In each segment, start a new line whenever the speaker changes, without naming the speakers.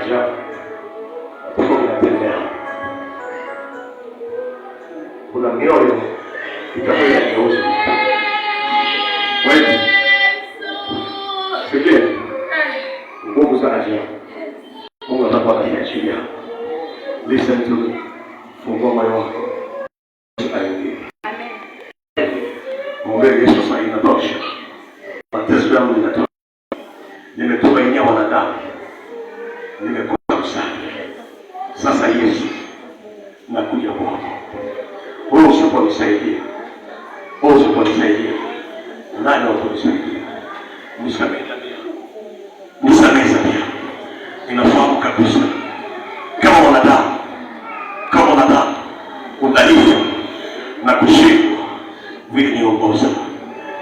ajabu inatembea. Kuna mioyo itakuwa inageuza. Wewe sikia, nguvu za ajabu Mungu atakuwa anaachilia. Listen to me. Fungua moyo wako. Amen. Mungu Yesu sasa inatosha. Mateso yangu inatosha. Nimetumainia wanadamu. Nimekosa msaada. Sasa Yesu nakuja kwako. Wewe usiponisaidia. Wewe usiponisaidia. Nani atanisaidia? Nisamehe. Nisamehe pia. Ninafahamu kabisa kama wanadamu udhaifu na kushindwa vile niongoza,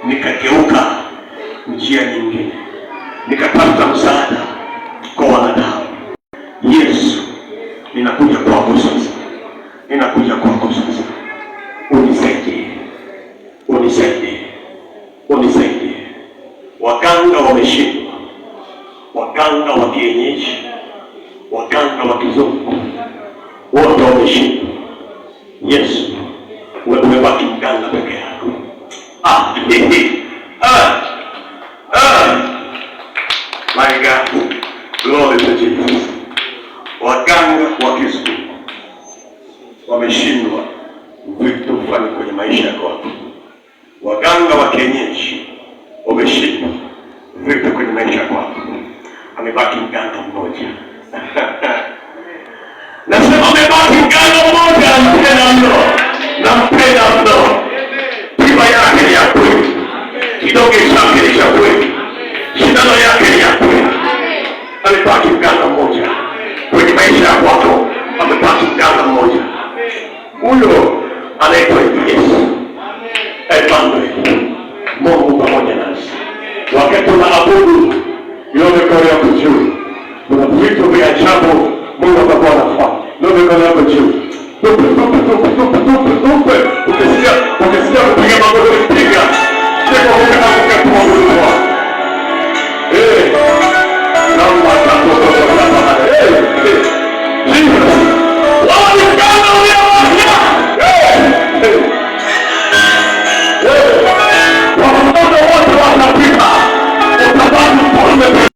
nikageuka njia nyingine, nikatafuta msaada kwa wanadamu. Yesu, ninakuja kwako sasa, ninakuja kwako sasa, unisaidie, unisaidie, unisaidie. Waganga wameshindwa, waganga wa kienyeji, waganga wa kizungu, wote wameshindwa. Yesu, wewe umebaki mganga peke yako. My God, glory to Jesus. Waganga wa kizungu wameshindwa vitu fulani kwenye maisha yako. Waganga wa kienyeji wameshindwa vitu kwenye maisha yako. Amebaki mganga mmoja. Nasema amebaki mganga mmoja, nampenda mno. Nampenda mno. Tiba yake ni ya kweli. Kidonge chake ni cha kweli. Sindano yake ni ya kweli. Amebaki mganga mmoja kwenye maisha yako. Amebaki mganga mmoja. Huyo anaitwa Yesu. Emmanuel. Mungu pamoja nasi. Wakati tunaabudu, yule mikono yako juu. Kuna vitu vya ajabu Mungu atakuwa anafanya. Ndio mikono yako juu. Tupe. Ukisikia kupiga magoti piga. Siko huko na kukatua Mungu wako. Naomba atakuwa Jesus. Wao kama unaona. Wao wote wanapita. Utabaki mfalme.